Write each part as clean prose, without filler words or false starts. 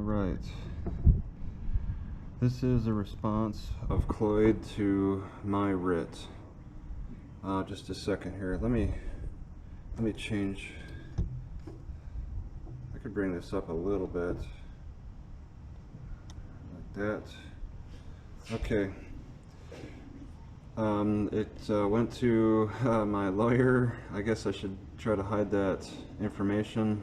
Alright, this is a response of Cloyd to my writ. Just a second here, let me change. I could bring this up a little bit like that. Okay. It went to my lawyer. I guess I should try to hide that information.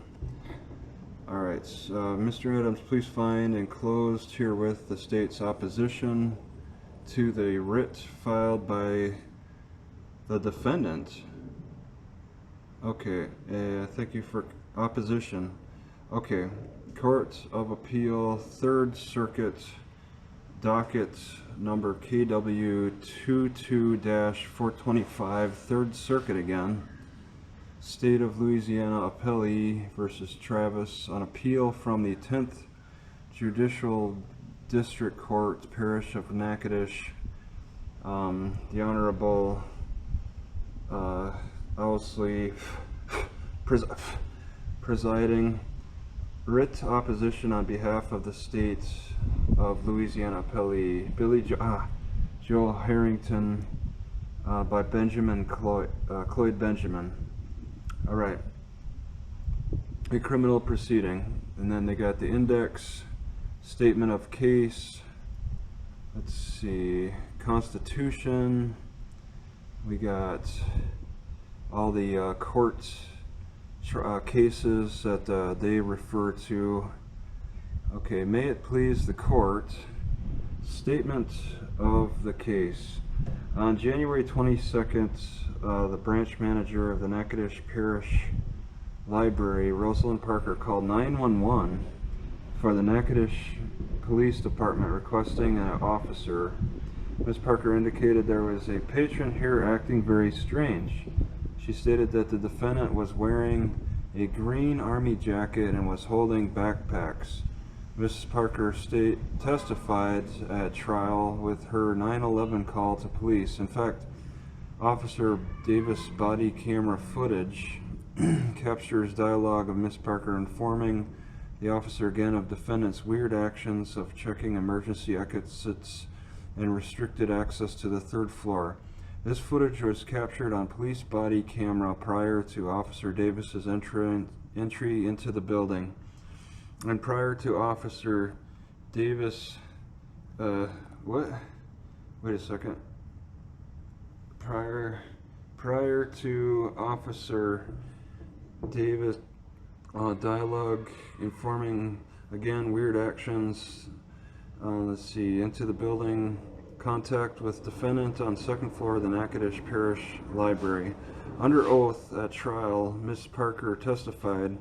Alright, Mr. Adams, please find enclosed herewith the state's opposition to the writ filed by the defendant. Okay, thank you for opposition. Okay, Court of Appeal, 3rd Circuit, docket number KW 22-425, 3rd Circuit again. State of Louisiana Appellee versus Travis on appeal from the 10th Judicial District Court, Parish of Natchitoches. The Honorable Owsley presiding. Writ opposition on behalf of the state of Louisiana Appellee Joel Harrington by Benjamin Cloyd Benjamin. Alright, a criminal proceeding, and then they got the index, statement of case, let's see, constitution, we got all the court cases that they refer to. Okay, may it please the court, statement of the case. On January 22nd, the branch manager of the Natchitoches Parish Library, Rosalind Parker, called 911 for the Natchitoches Police Department requesting an officer. Ms. Parker indicated there was a patron here acting very strange. She stated that the defendant was wearing a green army jacket and was holding backpacks. Mrs. Parker testified at trial with her 911 call to police. In fact, Officer Davis' body camera footage captures dialogue of Ms. Parker informing the officer again of defendant's weird actions of checking emergency exits and restricted access to the 3rd floor. This footage was captured on police body camera prior to Officer Davis's entry into the building. And prior to Officer Davis, wait a second. Prior to Officer Davis, dialogue informing again weird actions. Let's see, into the building, contact with defendant on 2nd floor of the Natchitoches Parish Library. Under oath at trial, Ms. Parker testified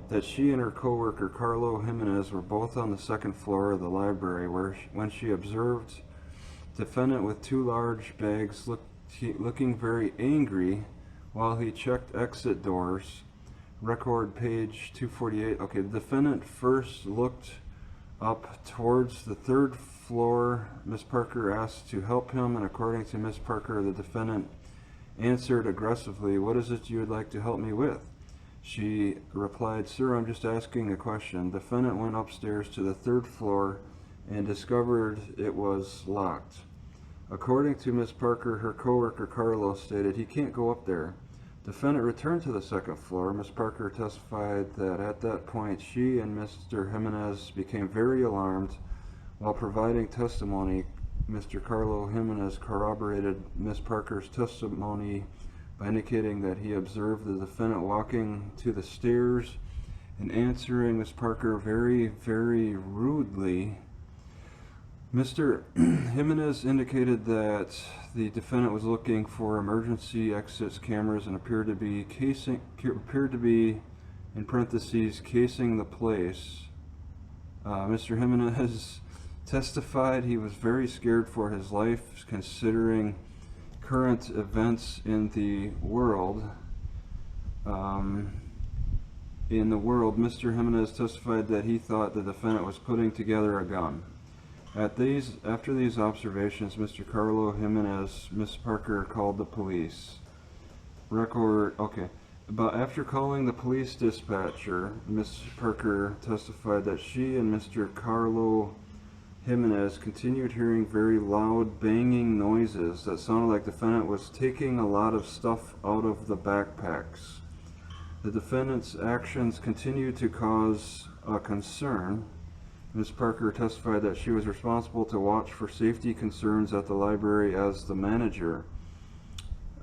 that she and her co-worker Carlo Jimenez were both on the 2nd floor of the library when she observed defendant with 2 large bags looking very angry while he checked exit doors. Record page 248. Okay, the defendant first looked up towards the 3rd floor. Ms. Parker asked to help him, and according to Ms. Parker, the defendant answered aggressively, "What is it you would like to help me with?" She replied, "Sir, I'm just asking a question." Defendant went upstairs to the 3rd floor and discovered it was locked. According to Ms. Parker, her co-worker Carlo stated he can't go up there. Defendant returned to the 2nd floor. Ms. Parker testified that at that point she and Mr. Jimenez became very alarmed. While providing testimony, Mr. Carlo Jimenez corroborated Ms. Parker's testimony by indicating that he observed the defendant walking to the stairs and answering Ms. Parker very, very rudely. Mr. Jimenez indicated that the defendant was looking for emergency exits cameras and appeared to be in parentheses casing the place. Mr. Jimenez testified he was very scared for his life considering current events in the world. Mr. Jimenez testified that he thought the defendant was putting together a gun. After these observations, Mr. Carlo Jimenez, Ms. Parker called the police. Okay. But after calling the police dispatcher, Ms. Parker testified that she and Mr. Carlo Jimenez continued hearing very loud banging noises that sounded like the defendant was taking a lot of stuff out of the backpacks. The defendant's actions continued to cause a concern. Ms. Parker testified that she was responsible to watch for safety concerns at the library as the manager.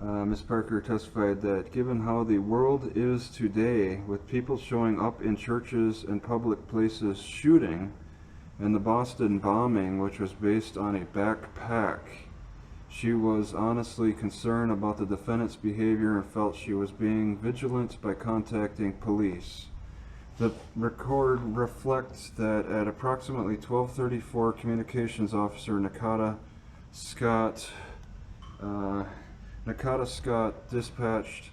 Ms. Parker testified that given how the world is today, with people showing up in churches and public places shooting, and the Boston bombing, which was based on a backpack, she was honestly concerned about the defendant's behavior and felt she was being vigilant by contacting police. The record reflects that at approximately 12:34, Communications Officer Nakata Scott dispatched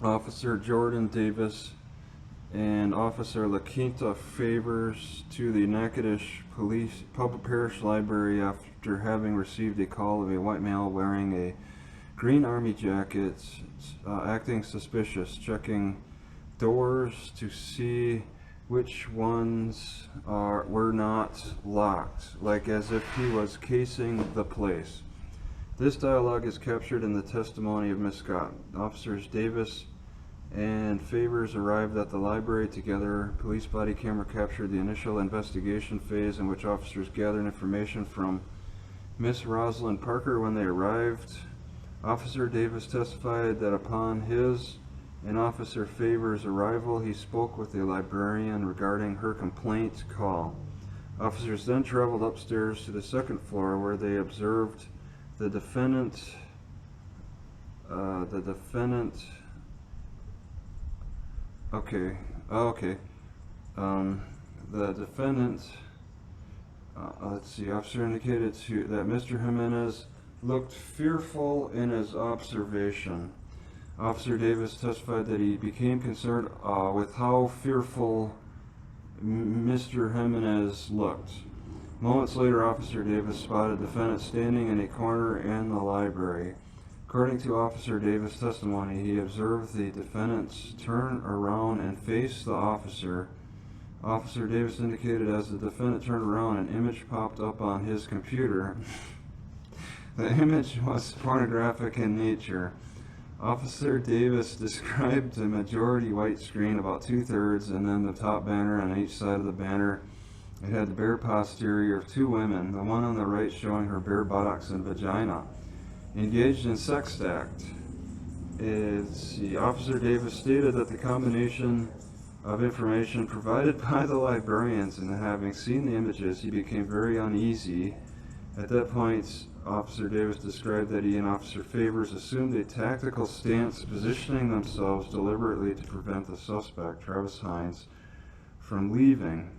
Officer Jordan Davis and Officer LaQuinta Favors to the Natchitoches Police Public Parish Library after having received a call of a white male wearing a green army jacket, acting suspicious, checking doors to see which ones were not locked, like as if he was casing the place. This dialogue is captured in the testimony of Ms. Scott. Officers Davis and Favors arrived at the library together. Police body camera captured the initial investigation phase in which officers gathered information from Miss Rosalind Parker when they arrived. Officer Davis testified that upon his and Officer Favors' arrival, he spoke with the librarian regarding her complaint call. Officers then traveled upstairs to the second floor where they observed the defendant officer indicated that Mr. Jimenez looked fearful in his observation. Officer Davis testified that he became concerned with how fearful Mr. Jimenez looked. Moments later, Officer Davis spotted the defendant standing in a corner in the library. According to Officer Davis' testimony, he observed the defendant turn around and face the officer. Officer Davis indicated as the defendant turned around, an image popped up on his computer. The image was pornographic in nature. Officer Davis described a majority white screen, about 2/3, and then the top banner on each side of the banner. It had the bare posterior of two women, the one on the right showing her bare buttocks and vagina, engaged in sex act. Officer Davis stated that the combination of information provided by the librarians, and having seen the images, he became very uneasy. At that point, Officer Davis described that he and Officer Favors assumed a tactical stance, positioning themselves deliberately to prevent the suspect, Travis Hines, from leaving.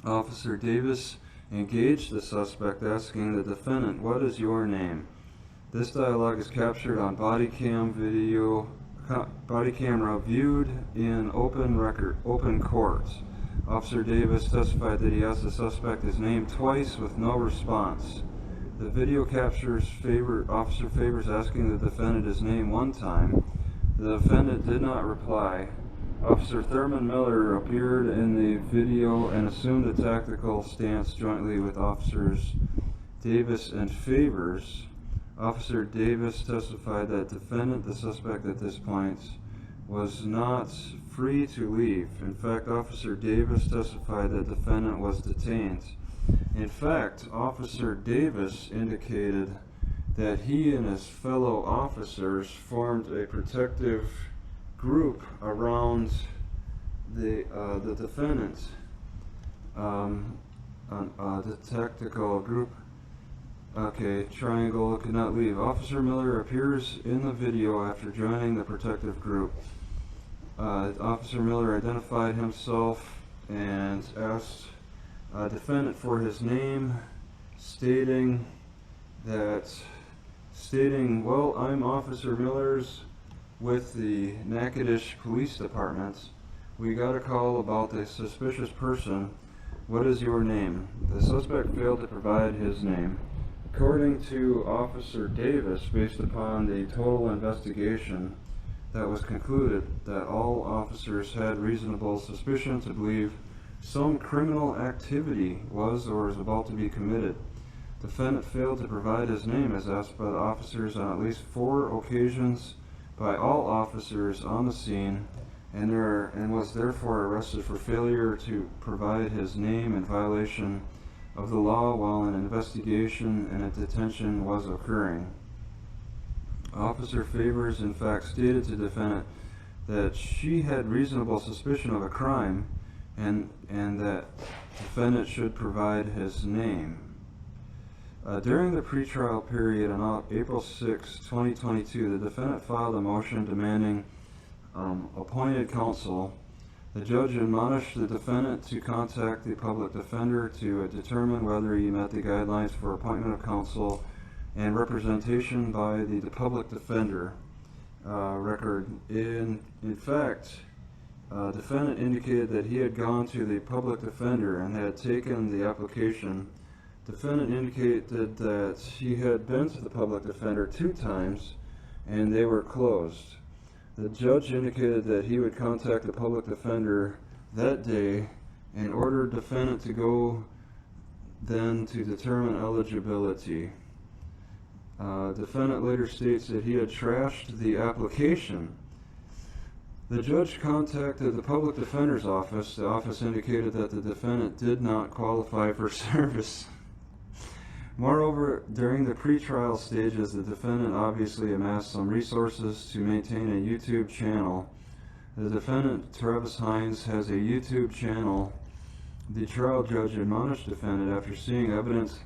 Officer Davis engaged the suspect, asking the defendant, "What is your name?" This dialogue is captured on body camera viewed in open court. Officer Davis testified that he asked the suspect his name twice with no response. The video captures Officer Favors asking the defendant his name one time. The defendant did not reply. Officer Thurman Miller appeared in the video and assumed a tactical stance jointly with Officers Davis and Favors. Officer Davis testified that the suspect at this point, was not free to leave. In fact, Officer Davis testified that the defendant was detained. In fact, Officer Davis indicated that he and his fellow officers formed a protective group around the defendant, the tactical group. Triangle could not leave. Officer Miller appears in the video after joining the protective group. Officer Miller identified himself and asked defendant for his name, stating, "Well, I'm Officer Miller's with the Natchitoches Police Department. We got a call about a suspicious person. What is your name?" The suspect failed to provide his name. According to Officer Davis, based upon the total investigation, that was concluded that all officers had reasonable suspicion to believe some criminal activity was or is about to be committed. Defendant failed to provide his name as asked by the officers on at least 4 occasions by all officers on the scene, and was therefore arrested for failure to provide his name in violation of the law while an investigation and a detention was occurring. Officer Favors in fact stated to defendant that she had reasonable suspicion of a crime and that defendant should provide his name. During the pretrial period on April 6, 2022, the defendant filed a motion demanding appointed counsel. The judge admonished the defendant to contact the public defender to determine whether he met the guidelines for appointment of counsel and representation by the public defender record. In fact, defendant indicated that he had gone to the public defender and had taken the application. Defendant indicated that he had been to the public defender 2 times and they were closed. The judge indicated that he would contact the public defender that day and ordered defendant to go then to determine eligibility. Defendant later states that he had trashed the application. The judge contacted the public defender's office. The office indicated that the defendant did not qualify for service. Moreover, during the pretrial stages, the defendant obviously amassed some resources to maintain a YouTube channel. The defendant, Travis Hines, has a YouTube channel. The trial judge admonished defendant after seeing evidence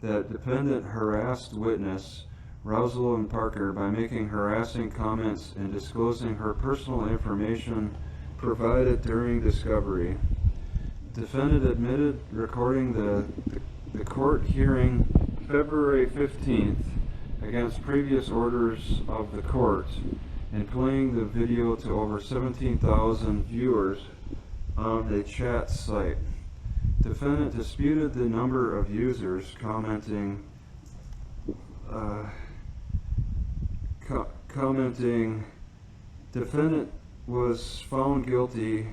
that defendant harassed witness Rosalind Parker by making harassing comments and disclosing her personal information provided during discovery. Defendant admitted recording the court hearing February 15th against previous orders of the court and playing the video to over 17,000 viewers on the chat site. Defendant disputed the number of users commenting. Defendant was found guilty.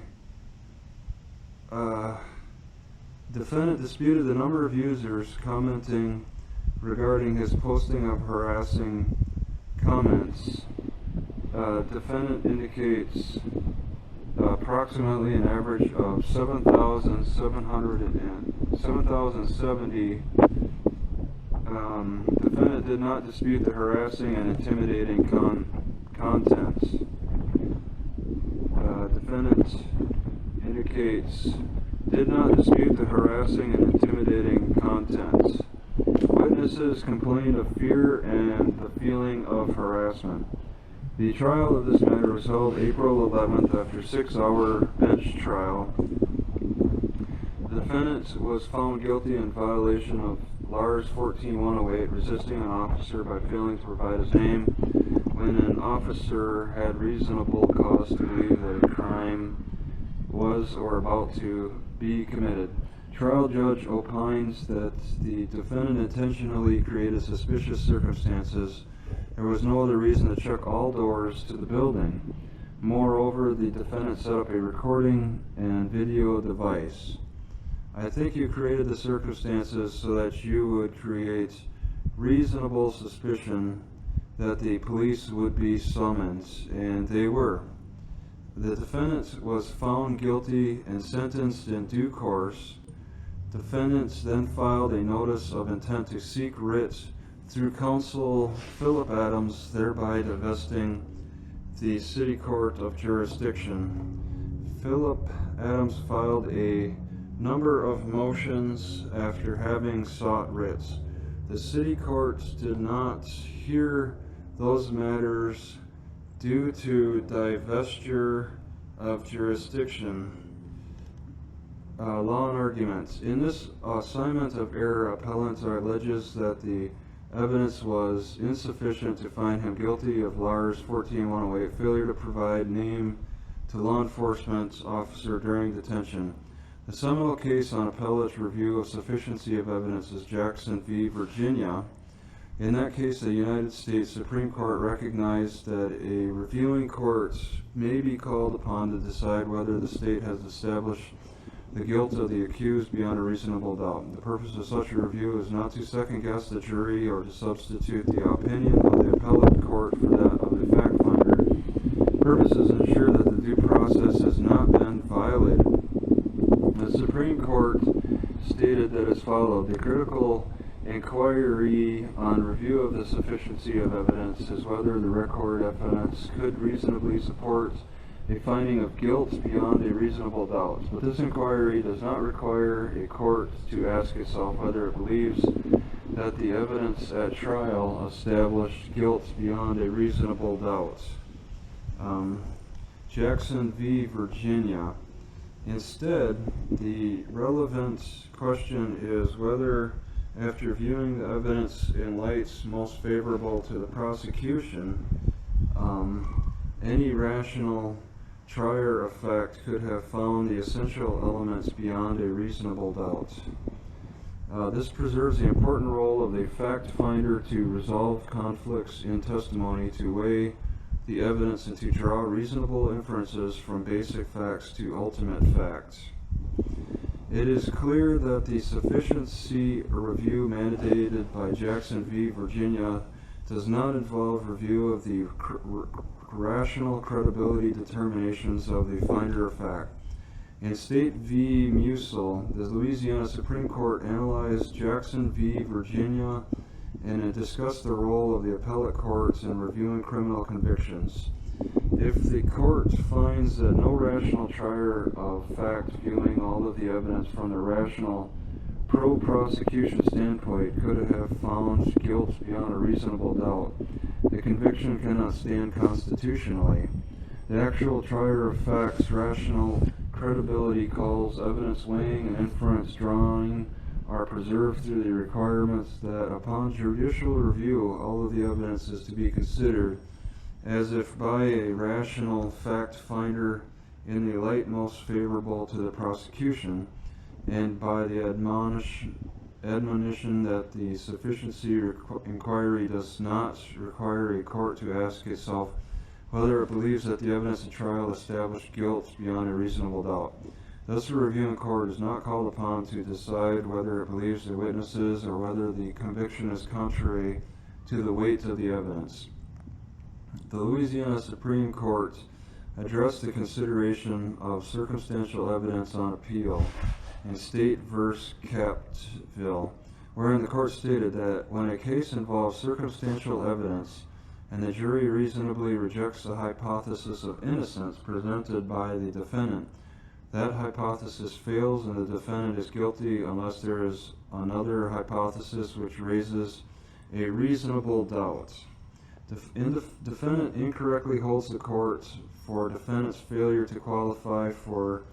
Defendant disputed the number of users commenting regarding his posting of harassing comments. Defendant indicates approximately an average of 7,070. Defendant did not dispute the harassing and intimidating contents. Defendant indicates did not dispute the harassing and intimidating contents. Witnesses complained of fear and the feeling of harassment. The trial of this matter was held April 11th after a 6-hour bench trial. The defendant was found guilty in violation of LARS 14-108, resisting an officer by failing to provide his name when an officer had reasonable cause to believe that a crime was or about to be committed. Trial judge opines that the defendant intentionally created suspicious circumstances. There was no other reason to check all doors to the building. Moreover, the defendant set up a recording and video device. I think you created the circumstances so that you would create reasonable suspicion that the police would be summoned, and they were. The defendant was found guilty and sentenced in due course. Defendants then filed a notice of intent to seek writ through counsel Philip Adams, thereby divesting the city court of jurisdiction. Philip Adams filed a number of motions after having sought writs. The city court did not hear those matters due to divestiture of jurisdiction. Law and arguments. In this assignment of error, appellant alleges that the evidence was insufficient to find him guilty of LARS 14-108, failure to provide name to law enforcement officer during detention. The seminal case on appellate review of sufficiency of evidence is Jackson v. Virginia. In that case, the United States Supreme Court recognized that a reviewing court may be called upon to decide whether the state has established the guilt of the accused beyond a reasonable doubt. The purpose of such a review is not to second-guess the jury or to substitute the opinion of the appellate court for that of the fact finder. The purpose is to ensure that the due process has not been violated. The Supreme Court stated that as follows: the critical inquiry on review of the sufficiency of evidence is whether the record evidence could reasonably support a finding of guilt beyond a reasonable doubt. But this inquiry does not require a court to ask itself whether it believes that the evidence at trial established guilt beyond a reasonable doubt. Jackson v. Virginia. Instead, the relevant question is whether, after viewing the evidence in lights most favorable to the prosecution, any rational trier of fact could have found the essential elements beyond a reasonable doubt. This preserves the important role of the fact finder to resolve conflicts in testimony, to weigh the evidence, and to draw reasonable inferences from basic facts to ultimate facts. It is clear that the sufficiency review mandated by Jackson v. Virginia does not involve review of the rational credibility determinations of the finder of fact. In State v. Musil, the Louisiana Supreme Court analyzed Jackson v. Virginia and it discussed the role of the appellate courts in reviewing criminal convictions. If the court finds that no rational trier of fact viewing all of the evidence from the rational pro-prosecution standpoint could have found guilt beyond a reasonable doubt, the conviction cannot stand constitutionally. The actual trier of fact's rational credibility calls, evidence weighing, and inference drawing are preserved through the requirements that upon judicial review all of the evidence is to be considered as if by a rational fact finder in the light most favorable to the prosecution, and by the admonition that the sufficiency inquiry does not require a court to ask itself whether it believes that the evidence at trial established guilt beyond a reasonable doubt. Thus, the reviewing court is not called upon to decide whether it believes the witnesses or whether the conviction is contrary to the weight of the evidence. The Louisiana Supreme Court addressed the consideration of circumstantial evidence on appeal in State v. Captville, wherein the court stated that when a case involves circumstantial evidence and the jury reasonably rejects the hypothesis of innocence presented by the defendant, that hypothesis fails and the defendant is guilty unless there is another hypothesis which raises a reasonable doubt. The defendant incorrectly holds the court for defendant's failure to qualify for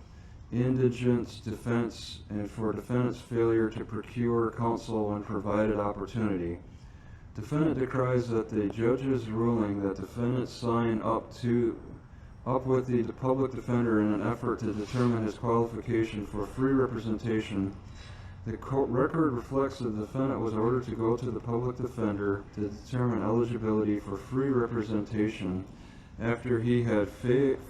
indigent defense and for defendant's failure to procure counsel when provided opportunity. Defendant decries that the judge's ruling that defendant sign up with the public defender in an effort to determine his qualification for free representation. The record reflects that the defendant was ordered to go to the public defender to determine eligibility for free representation after he had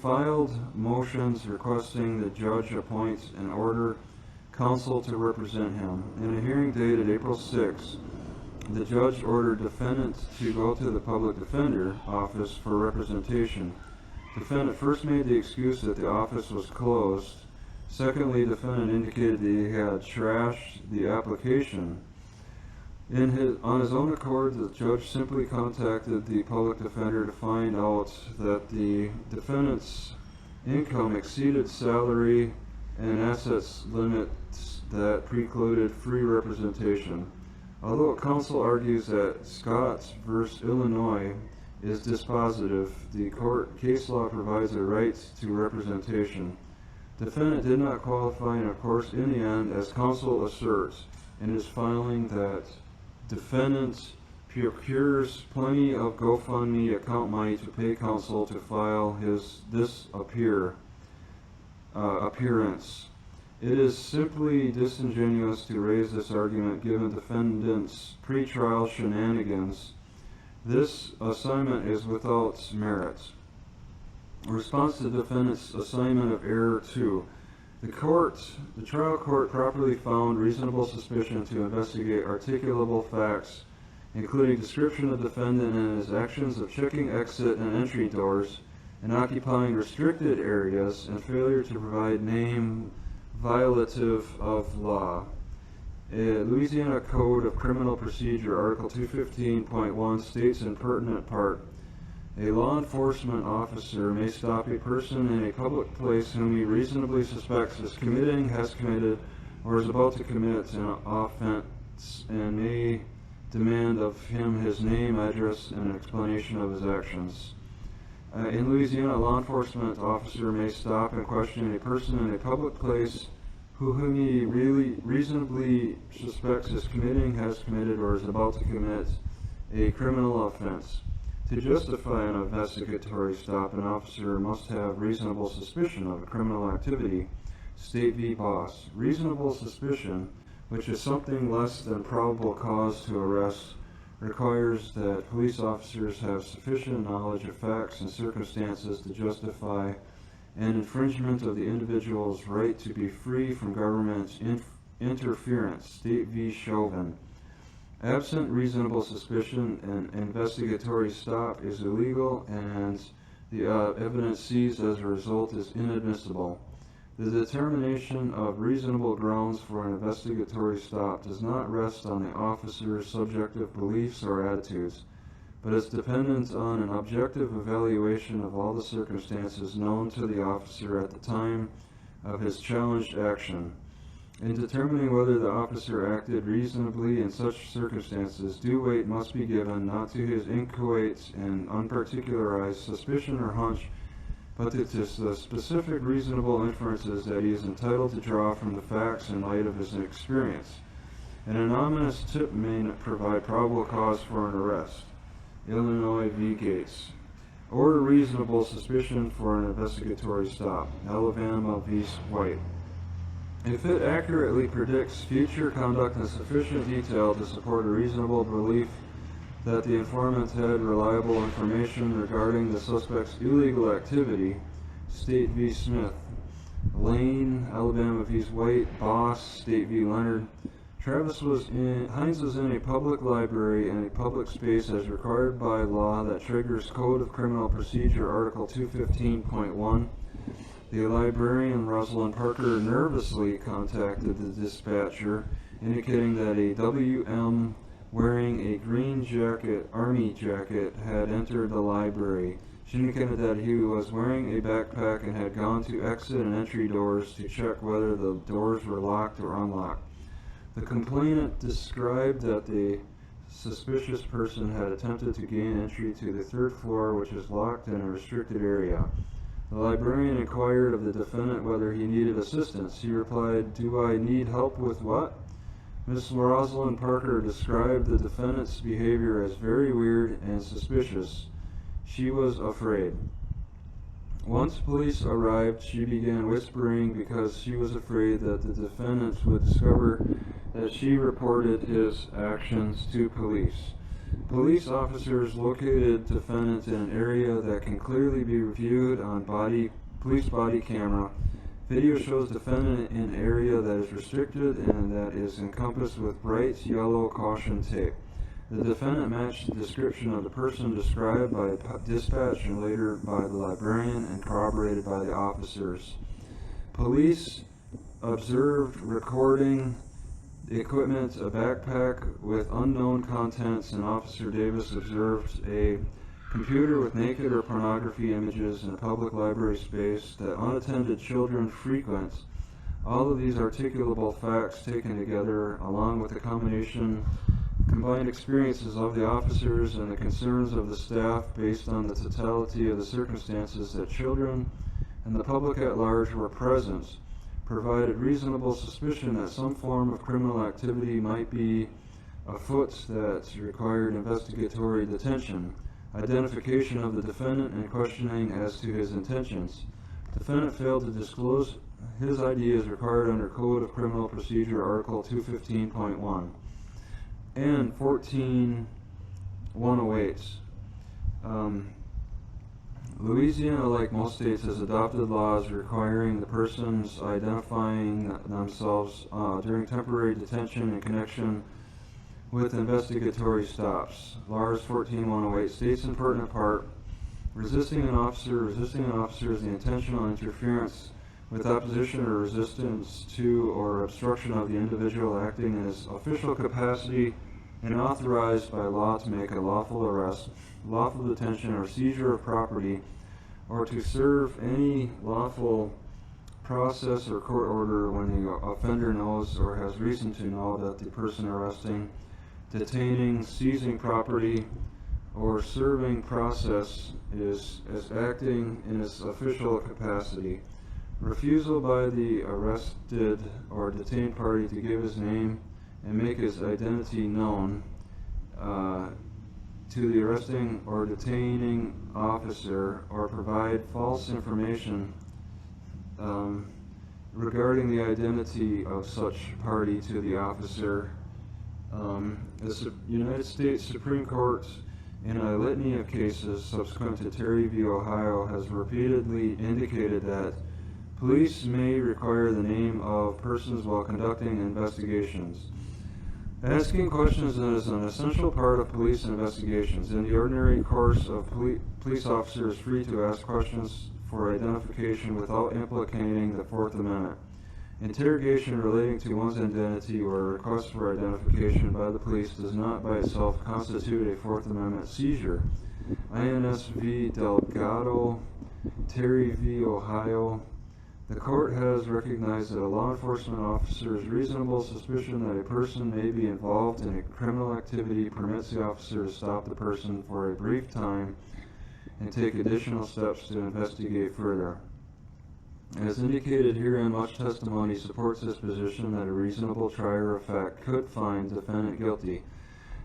filed motions requesting the judge appoint and order counsel to represent him. In a hearing dated April 6, the judge ordered defendant to go to the public defender office for representation. Defendant first made the excuse that the office was closed. Secondly, defendant indicated that he had trashed the application. On his own accord, the judge simply contacted the public defender to find out that the defendant's income exceeded salary and assets limits that precluded free representation. Although counsel argues that Scott v. Illinois is dispositive, the court case law provides a right to representation. Defendant did not qualify, and of course, in the end, as counsel asserts in his filing, that defendant procures plenty of GoFundMe account money to pay counsel to file this appearance. It is simply disingenuous to raise this argument given defendant's pretrial shenanigans. This assignment is without merit. In response to the defendant's assignment of error 2, the trial court properly found reasonable suspicion to investigate articulable facts, including description of defendant and his actions of checking exit and entry doors and occupying restricted areas, and failure to provide name violative of law. Louisiana Code of Criminal Procedure, Article 215.1 states in pertinent part, a law enforcement officer may stop a person in a public place whom he reasonably suspects is committing, has committed, or is about to commit an offense, and may demand of him his name, address, and an explanation of his actions. In Louisiana, a law enforcement officer may stop and question a person in a public place whom he reasonably suspects is committing, has committed, or is about to commit a criminal offense. To justify an investigatory stop, an officer must have reasonable suspicion of a criminal activity. State v. Boss. Reasonable suspicion, which is something less than probable cause to arrest, requires that police officers have sufficient knowledge of facts and circumstances to justify an infringement of the individual's right to be free from government interference. State v. Chauvin. Absent reasonable suspicion, an investigatory stop is illegal and the evidence seized as a result is inadmissible. The determination of reasonable grounds for an investigatory stop does not rest on the officer's subjective beliefs or attitudes, but is dependent on an objective evaluation of all the circumstances known to the officer at the time of his challenged action. In determining whether the officer acted reasonably in such circumstances, due weight must be given not to his inchoate and unparticularized suspicion or hunch, but to the specific reasonable inferences that he is entitled to draw from the facts in light of his experience. An anonymous tip may provide probable cause for an arrest. Illinois v. Gates. Or reasonable suspicion for an investigatory stop. Alabama v. White. If it accurately predicts future conduct in sufficient detail to support a reasonable belief that the informant had reliable information regarding the suspect's illegal activity. State v. Smith. Lane, Alabama v. White. Boss, State v. Leonard. Hines was in a public library in a public space as required by law that triggers Code of Criminal Procedure, Article 215.1. The librarian, Rosalind Parker, nervously contacted the dispatcher, indicating that a WM wearing a green jacket, army jacket, had entered the library. She indicated that he was wearing a backpack and had gone to exit and entry doors to check whether the doors were locked or unlocked. The complainant described that the suspicious person had attempted to gain entry to the third floor, which is locked in a restricted area. The librarian inquired of the defendant whether he needed assistance. He replied, "Do I need help with what?" Ms. Rosalind Parker described the defendant's behavior as very weird and suspicious. She was afraid. Once police arrived, she began whispering because she was afraid that the defendant would discover that she reported his actions to police. Police officers located defendant in an area that can clearly be viewed on police body camera. Video shows defendant in an area that is restricted and that is encompassed with bright yellow caution tape. The defendant matched the description of the person described by dispatch and later by the librarian and corroborated by the officers. Police observed recording equipment, a backpack with unknown contents, and Officer Davis observed a computer with naked or pornography images in a public library space that unattended children frequent. All of these articulable facts taken together, along with the combined experiences of the officers and the concerns of the staff based on the totality of the circumstances that children and the public at large were present, provided reasonable suspicion that some form of criminal activity might be afoot that required investigatory detention, identification of the defendant, and questioning as to his intentions. Defendant failed to disclose his ID is required under Code of Criminal Procedure Article 215.1 and 14108. Louisiana, like most states, has adopted laws requiring the persons identifying themselves during temporary detention in connection with investigatory stops. LARS 14108 states in pertinent part, resisting an officer is the intentional interference with opposition or resistance to or obstruction of the individual acting in his official capacity and authorized by law to make a lawful arrest, lawful detention, or seizure of property, or to serve any lawful process or court order when the offender knows or has reason to know that the person arresting, detaining, seizing property, or serving process is acting in its official capacity. Refusal by the arrested or detained party to give his name and make his identity known to the arresting or detaining officer, or provide false information regarding the identity of such party to the officer. The United States Supreme Court, in a litany of cases subsequent to Terry v. Ohio, has repeatedly indicated that police may require the name of persons while conducting investigations. Asking questions is an essential part of police investigations. In the ordinary course of police officer is free to ask questions for identification without implicating the Fourth Amendment. Interrogation relating to one's identity or a request for identification by the police does not by itself constitute a Fourth Amendment seizure. INS v. Delgado, Terry v. Ohio. The court has recognized that a law enforcement officer's reasonable suspicion that a person may be involved in a criminal activity permits the officer to stop the person for a brief time and take additional steps to investigate further. As indicated herein, much testimony supports this position that a reasonable trier of fact could find defendant guilty.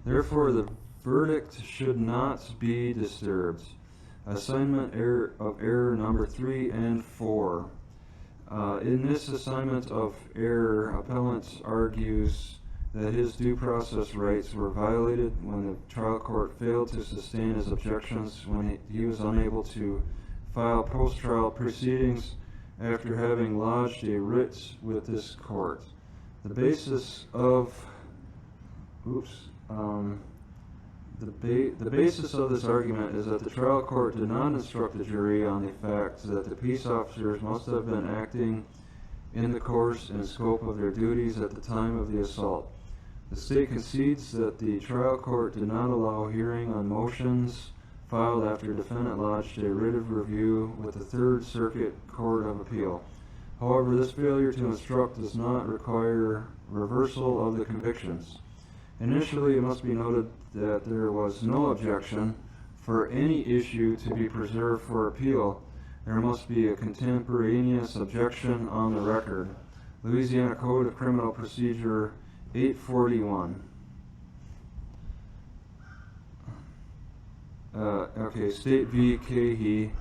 Therefore, the verdict should not be disturbed. Assignment of error number 3 and 4. In this assignment of error, appellant argues that his due process rights were violated when the trial court failed to sustain his objections when he was unable to file post-trial proceedings after having lodged a writ with this court. The basis of the basis of this argument is that the trial court did not instruct the jury on the fact that the peace officers must have been acting in the course and scope of their duties at the time of the assault. The state concedes that the trial court did not allow hearing on motions filed after defendant lodged a writ of review with the Third Circuit Court of Appeal. However, this failure to instruct does not require reversal of the convictions. Initially, it must be noted that there was no objection for any issue to be preserved for appeal. There must be a contemporaneous objection on the record. Louisiana Code of Criminal Procedure 841. State v. Cahey.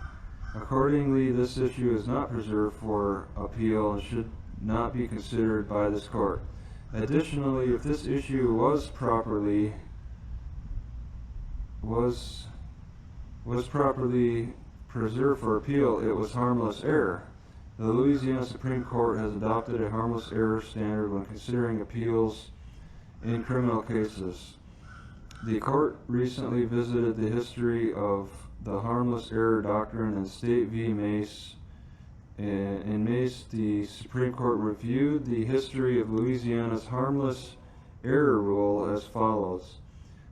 Accordingly, this issue is not preserved for appeal and should not be considered by this court. Additionally, if this issue was properly preserved for appeal, it was harmless error. The Louisiana Supreme Court has adopted a harmless error standard when considering appeals in criminal cases. The court recently visited the history of the harmless error doctrine in State v. Mace. In Mace, the Supreme Court reviewed the history of Louisiana's harmless error rule as follows.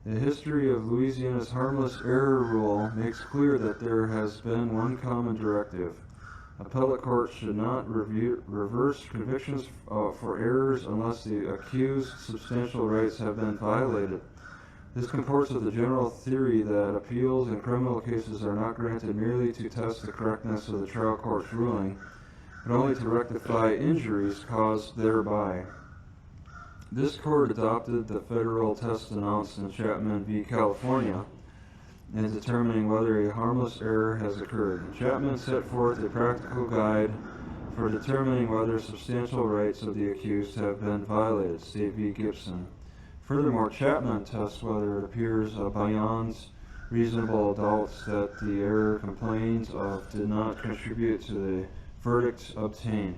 The history of Louisiana's harmless error rule makes clear that there has been one common directive. Appellate courts should not reverse convictions for errors unless the accused's substantial rights have been violated. This comports with the general theory that appeals in criminal cases are not granted merely to test the correctness of the trial court's ruling, but only to rectify injuries caused thereby. This court adopted the federal test announced in Chapman v. California in determining whether a harmless error has occurred. Chapman set forth a practical guide for determining whether substantial rights of the accused have been violated, State v. Gibson. Furthermore, Chapman tests whether it appears beyond reasonable doubts that the error complained of did not contribute to the verdict obtained.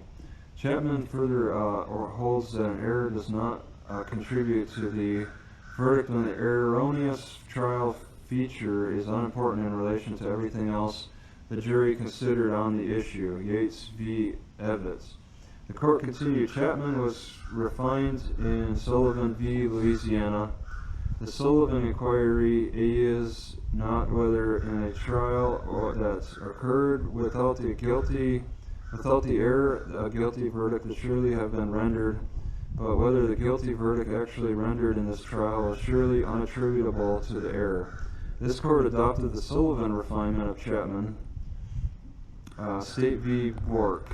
Chapman further holds that an error does not contribute to the verdict when the erroneous trial feature is unimportant in relation to everything else the jury considered on the issue, Yates v. Evans. The court continued, Chapman was refined in Sullivan v. Louisiana. The Sullivan inquiry is not whether in a trial that occurred without the error, a guilty verdict would surely have been rendered, but whether the guilty verdict actually rendered in this trial is surely unattributable to the error. This court adopted the Sullivan refinement of Chapman, State v. Bork.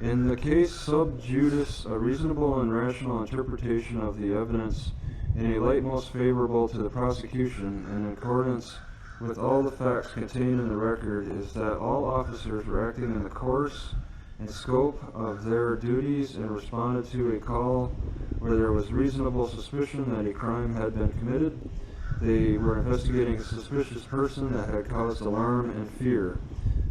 In the case sub judice, a reasonable and rational interpretation of the evidence in a light most favorable to the prosecution, and in accordance with all the facts contained in the record, is that all officers were acting in the course and scope of their duties and responded to a call where there was reasonable suspicion that a crime had been committed. They were investigating a suspicious person that had caused alarm and fear.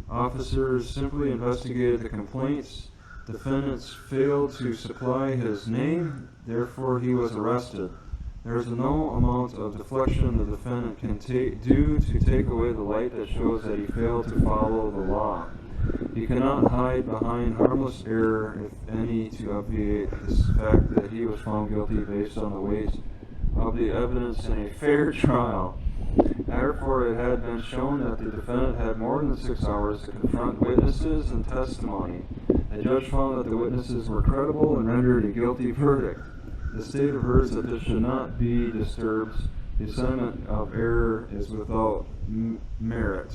Officers simply investigated the complaints. Defendants failed to supply his name, therefore he was arrested. There is no amount of deflection the defendant can do to take away the light that shows that he failed to follow the law. He cannot hide behind harmless error, if any, to obviate the fact that he was found guilty based on the weight of the evidence in a fair trial. Therefore, it had been shown that the defendant had more than 6 hours to confront witnesses and testimony. The judge found that the witnesses were credible and rendered a guilty verdict. The state avers that this should not be disturbed. The assignment of error is without merit.